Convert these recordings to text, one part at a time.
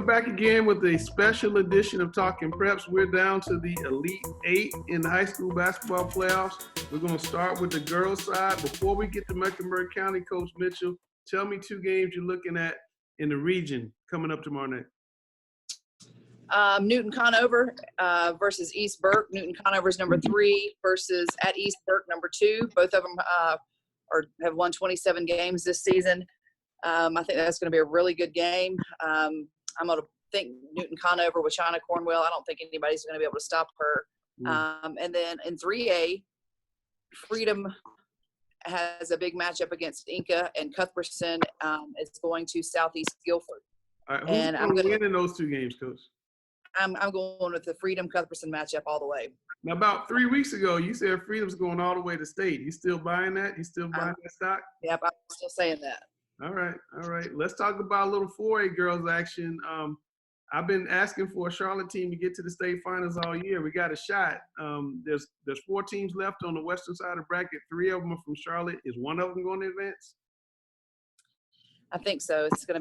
we're back again with a special edition of Talking Preps. We're down to the Elite Eight in the high school basketball playoffs. We're going to start with the girls' side. Before we get to Mecklenburg County, Coach Mitchell, tell me 2 games you're looking at in the region coming up tomorrow night. Newton Conover versus East Burke. Newton Conover's number 3 versus at East Burke number 2. Both of them have won 27 games this season. I think that's going to be a really good game. I'm going to think Newton Conover with China Cornwell. I don't think anybody's going to be able to stop her. And then in 3A, Freedom has a big matchup against Inca, and Cuthbertson is going to Southeast Guilford. All right, who's going to win in those 2 games, Coach? I'm going with the Freedom Cuthbertson matchup all the way. Now, about 3 weeks ago, you said Freedom's going all the way to state. You still buying that? You still buying that stock? Yep, I'm still saying that. All right. Let's talk about a little 4A girls action. I've been asking for a Charlotte team to get to the state finals all year. We got a shot. There's 4 teams left on the western side of the bracket. 3 of them are from Charlotte. Is one of them going to advance? I think so. It's gonna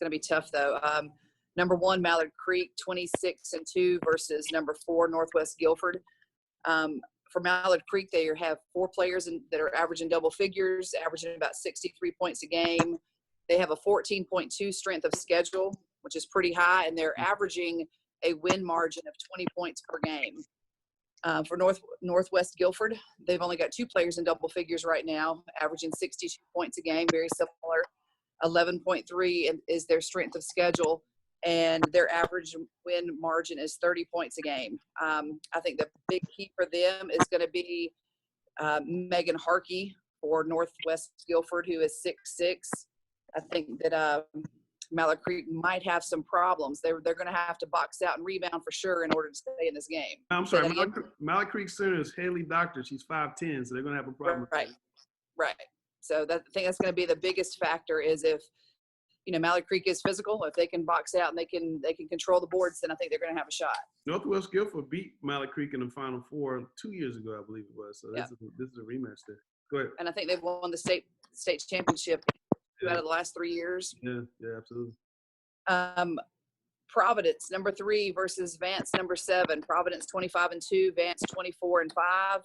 be tough though. Number 1, Mallard Creek, 26-2 versus number 4, Northwest Guilford. For Mallard Creek, they have 4 players that are averaging double figures, averaging about 63 points a game. They have a 14.2 strength of schedule, which is pretty high, and they're averaging a win margin of 20 points per game. For Northwest Guilford, they've only got 2 players in double figures right now, averaging 62 points a game, very similar. 11.3 is their strength of schedule, and their average win margin is 30 points a game. I think the big key for them is going to be Megan Harkey for Northwest Guilford, who is 6'6". I think that Mallard Creek might have some problems. They're going to have to box out and rebound for sure in order to stay in this game. I'm sorry, Mallard Creek center is Haley Doctor. She's 5'10", so they're going to have a problem. Right. So I think that's going to be the biggest factor is if, Mallard Creek is physical. If they can box out and they can control the boards, then I think they're going to have a shot. Northwest Guilford beat Mallard Creek in the Final Four 2 years ago, I believe it was. So this is a rematch there. Go ahead. And I think they've won the state championship 2 out of the last 3 years. Yeah, absolutely. Providence, number 3 versus Vance, number 7. Providence 25-2, Vance 24-5.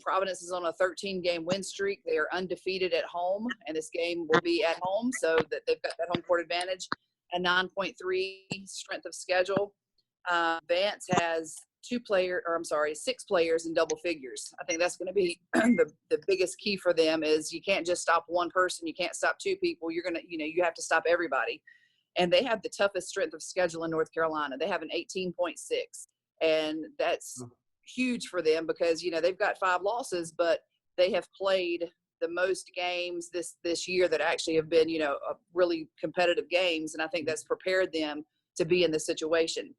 Providence is on a 13-game win streak. They are undefeated at home, and this game will be at home, so that they've got that home court advantage. A 9.3 strength of schedule. Vance has 6 players in double figures. I think that's going to be the biggest key for them is you can't just stop one person. You can't stop 2 people. You're going to, you have to stop everybody. And they have the toughest strength of schedule in North Carolina. They have an 18.6, and that's huge for them because they've got 5 losses, but they have played the most games this year that actually have been really competitive games, and I think that's prepared them to be in this situation.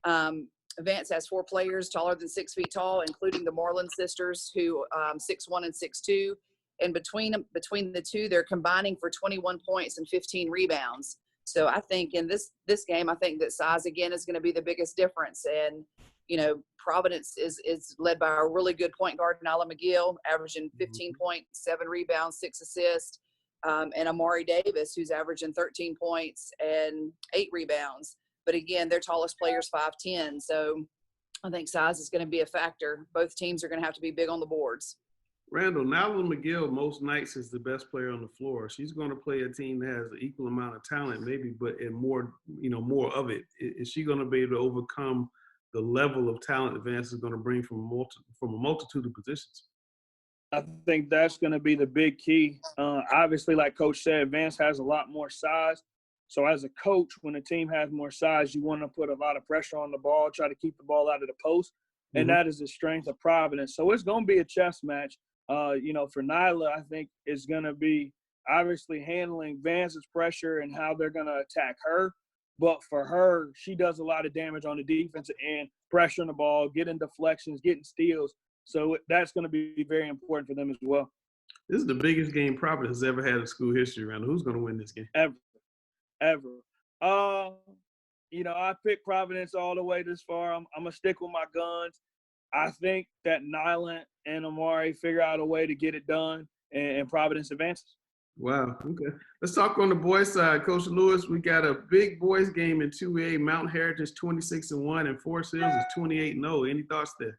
Vance has 4 players taller than 6 feet tall, including the Moreland sisters, who 6'1" and 6'2", and between the 2, they're combining for 21 points and 15 rebounds. So I think in this game, I think that size again is going to be the biggest difference. And Providence is led by a really good point guard, Nyla McGill, averaging 15.7 rebounds, 6 assists, and Amari Davis, who's averaging 13 points and 8 rebounds. But again, their tallest player is 5'10", so I think size is going to be a factor. Both teams are going to have to be big on the boards. Randall, Nyla McGill most nights is the best player on the floor. She's going to play a team that has an equal amount of talent, maybe, but in more of it. Is she going to be able to overcome the level of talent that Vance is going to bring from a multitude of positions? I think that's going to be the big key. Obviously, like Coach said, Vance has a lot more size. So as a coach, when a team has more size, you want to put a lot of pressure on the ball, try to keep the ball out of the post, and that is the strength of Providence. So it's going to be a chess match. For Nyla, I think it's going to be obviously handling Vance's pressure and how they're going to attack her. But for her, she does a lot of damage on the defensive end, pressuring the ball, getting deflections, getting steals. So that's going to be very important for them as well. This is the biggest game Providence has ever had in school history, Randall. Who's going to win this game? Ever. I picked Providence all the way this far. I'm going to stick with my guns. I think that Nyland and Amari figure out a way to get it done, and Providence advances. Wow. Okay. Let's talk on the boys side. Coach Lewis, we got a big boys game in 2A. Mountain Heritage 26-1 and Forest Hills is 28-0. Any thoughts there?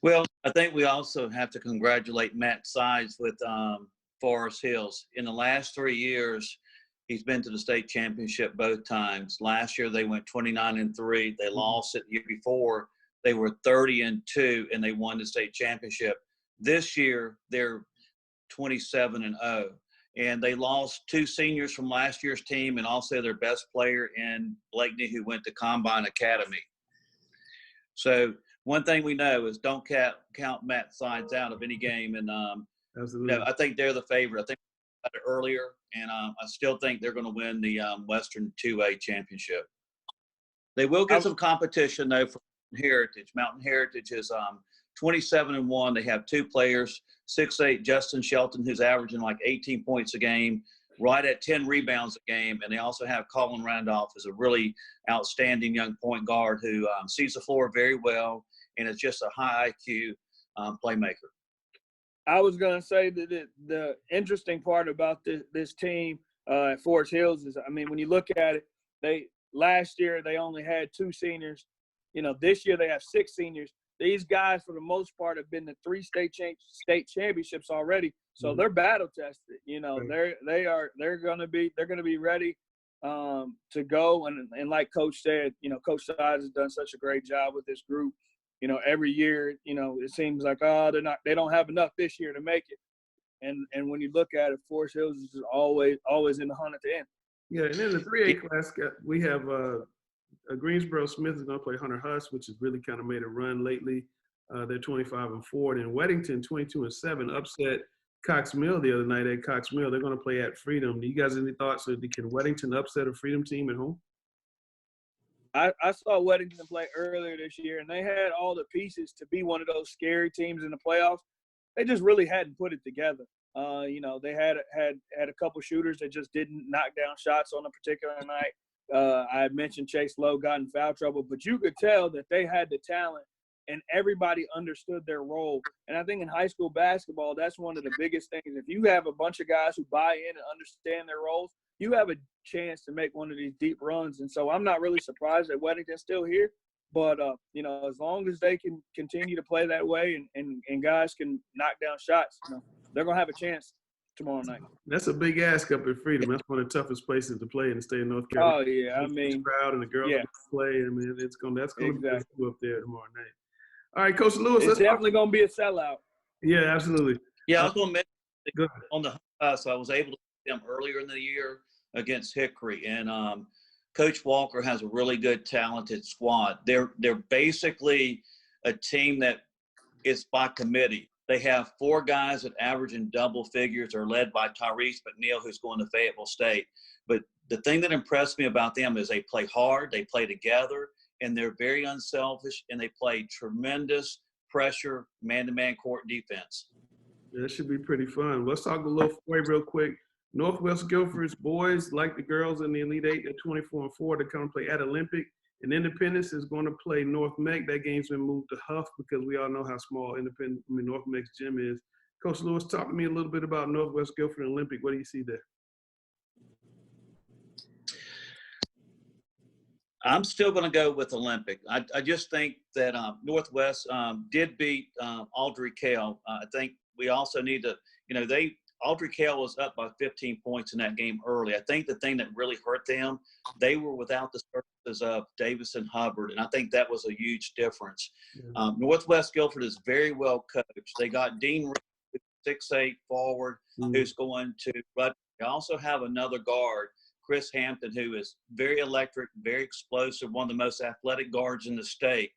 Well, I think we also have to congratulate Matt Sides with Forest Hills. In the last 3 years, he's been to the state championship both times. Last year, they went 29-3. They lost it the year before. They were 30-2, and they won the state championship. This year, they're 27-0. And they lost 2 seniors from last year's team and also their best player in Blakeney, who went to Combine Academy. So one thing we know is don't count Matt Sides out of any game. And Absolutely. I think they're the favorite. I think we said it earlier, and I still think they're going to win the Western 2A championship. They will get some competition, though, from Heritage. Mountain Heritage is 27-1. They have 2 players, 6'8" Justin Shelton, who's averaging like 18 points a game, right at 10 rebounds a game. And they also have Colin Randolph as a really outstanding young point guard who sees the floor very well and is just a high IQ playmaker. I was going to say that the interesting part about this team at Forest Hills is, I mean, when you look at it, last year they only had 2 seniors. You know, this year they have 6 seniors. These guys, for the most part, have been to 3 state championships already, so they're battle tested. You know, they're going to be ready to go. And like Coach said, you know, Coach Sides has done such a great job with this group. You know, every year, you know, it seems like, they don't have enough this year to make it. And when you look at it, Forest Hills is always in the hunt at the end. Yeah, and in the 3A class, we have Greensboro Smith is going to play Hunter Huss, which has really kind of made a run lately. They're 25-4. And Weddington, 22-7, upset Cox Mill the other night at Cox Mill. They're going to play at Freedom. Do you guys have any thoughts? Can Weddington upset a Freedom team at home? I saw Weddington play earlier this year, and they had all the pieces to be one of those scary teams in the playoffs. They just really hadn't put it together. You know, they had a couple shooters that just didn't knock down shots on a particular night. I had mentioned Chase Lowe got in foul trouble, but you could tell that they had the talent and everybody understood their role. And I think in high school basketball, that's one of the biggest things. If you have a bunch of guys who buy in and understand their roles, you have a chance to make one of these deep runs. And so I'm not really surprised that Weddington's still here. But, you know, as long as they can continue to play that way and guys can knock down shots, you know, they're going to have a chance tomorrow night. That's a big ask up at Freedom. That's one of the toughest places to play in the state of North Carolina. Oh, yeah. I mean, crowd and the girls play. I mean, that's going to be up there tomorrow night. All right, Coach Lewis. It's definitely going to be a sellout. Yeah, absolutely. Yeah, I was going to mention on the so I was able to see them earlier in the year against Hickory, and Coach Walker has a really good, talented squad. They're basically a team that is by committee. They have 4 guys that average in double figures, are led by Tyrese McNeil, who's going to Fayetteville State. But the thing that impressed me about them is they play hard, they play together, and they're very unselfish, and they play tremendous pressure, man-to-man court defense. Yeah, that should be pretty fun. Let's talk a little 4A real quick. Northwest Guilford's boys, like the girls in the Elite 8, they're 24-4 to come and play at Olympic. And Independence is going to play North Meck. That game's been moved to Huff because we all know how small North Meck's gym is. Coach Lewis, talk to me a little bit about Northwest Guilford and Olympic. What do you see there? I'm still going to go with Olympic. I just think that Northwest did beat Aldrey Cale. I think we also need to, you know, Aldrey Cale was up by 15 points in that game early. I think the thing that really hurt them, they were without the services of Davis and Hubbard, and I think that was a huge difference. Yeah. Northwest Guilford is very well coached. They got Dean Reed, 6'8" forward, who's going to run. They also have another guard, Chris Hampton, who is very electric, very explosive, one of the most athletic guards in the state.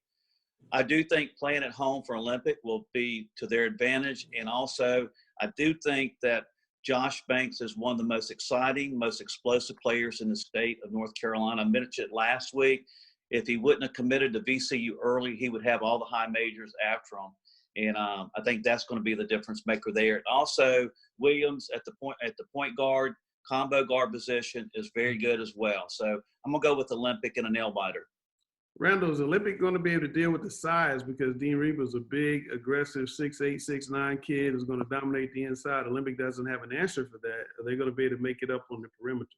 I do think playing at home for Olympic will be to their advantage, and also I do think that Josh Banks is one of the most exciting, most explosive players in the state of North Carolina. I mentioned it last week. If he wouldn't have committed to VCU early, he would have all the high majors after him. And I think that's going to be the difference maker there. And also, Williams at the point guard, combo guard position is very good as well. So I'm going to go with Olympic and a nail biter. Randall, is Olympic going to be able to deal with the size because Dean Reba's a big, aggressive 6'8", 6'9" kid who's going to dominate the inside? Olympic doesn't have an answer for that. Are they going to be able to make it up on the perimeter?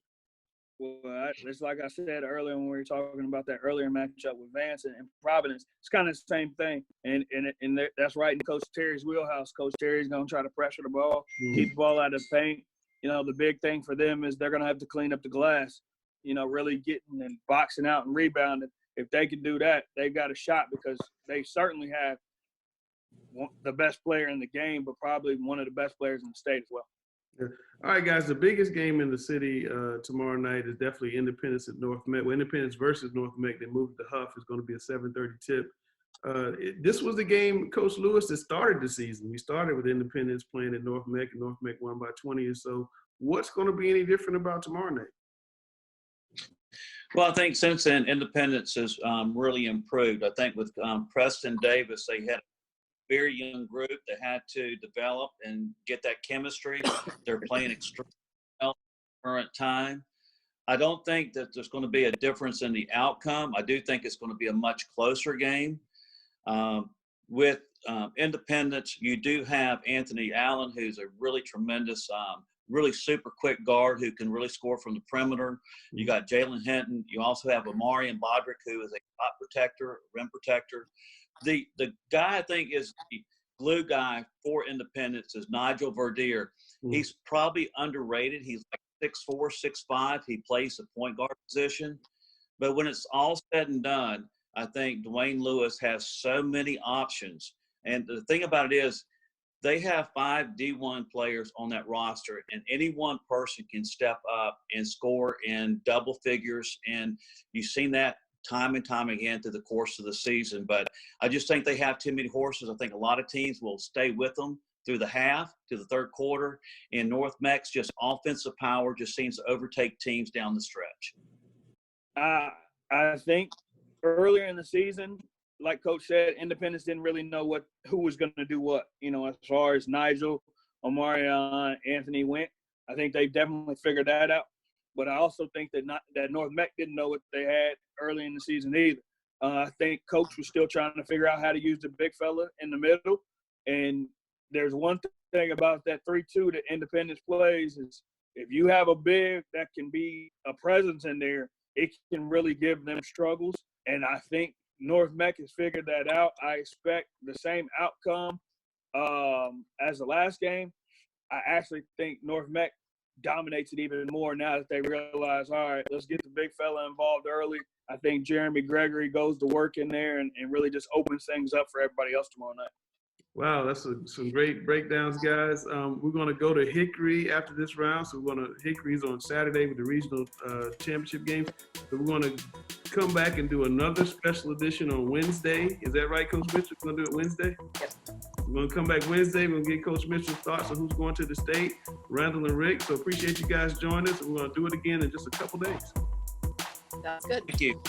Well, it's like I said earlier when we were talking about that earlier matchup with Vance and Providence. It's kind of the same thing, and that's right in Coach Terry's wheelhouse. Coach Terry's going to try to pressure the ball, keep the ball out of the paint. You know, the big thing for them is they're going to have to clean up the glass. You know, really getting and boxing out and rebounding. If they can do that, they've got a shot because they certainly have the best player in the game, but probably one of the best players in the state as well. Yeah. All right, guys, the biggest game in the city tomorrow night is definitely Independence at North Meck. Well, Independence versus North Meck. They moved to Huff. It's going to be a 7:30 tip. This was the game, Coach Lewis, that started the season. We started with Independence playing at North Meck, and North Meck won by 20 or so. What's going to be any different about tomorrow night? Well, I think since then, Independence has really improved. I think with Preston Davis, they had a very young group that had to develop and get that chemistry. They're playing extremely well at the current time. I don't think that there's going to be a difference in the outcome. I do think it's going to be a much closer game. With Independence, you do have Anthony Allen, who's a really tremendous really super quick guard who can really score from the perimeter. You got Jalen Hinton. You also have Amarian Bodrick, who is a shot protector, rim protector. The guy I think is the glue guy for Independence is Nigel Verdier. He's probably underrated. He's like 6'4", 6'5". He plays the point guard position. But when it's all said and done, I think Dwayne Lewis has so many options. And the thing about it is, they have 5 D1 players on that roster, and any one person can step up and score in double figures. And you've seen that time and time again through the course of the season. But I just think they have too many horses. I think a lot of teams will stay with them through the half, to the third quarter. And North Meck's just offensive power just seems to overtake teams down the stretch. I think earlier in the season, like Coach said, Independence didn't really know who was going to do what. You know, as far as Nigel, Omarion, Anthony went, I think they definitely figured that out. But I also think that North Meck didn't know what they had early in the season either. I think Coach was still trying to figure out how to use the big fella in the middle. And there's one thing about that 3-2 that Independence plays is if you have a big that can be a presence in there, it can really give them struggles. And I think North Meck has figured that out. I expect the same outcome as the last game. I actually think North Meck dominates it even more now that they realize, all right, let's get the big fella involved early. I think Jeremy Gregory goes to work in there and really just opens things up for everybody else tomorrow night. Wow, that's some great breakdowns, guys. We're going to go to Hickory after this round. So Hickory's on Saturday with the regional championship games. So we're going to come back and do another special edition on Wednesday. Is that right, Coach Mitchell? We're going to do it Wednesday? Yes. We're going to come back Wednesday. We're going to get Coach Mitchell's thoughts on who's going to the state, Randall and Rick. So appreciate you guys joining us. And we're going to do it again in just a couple days. That's good. Thank you.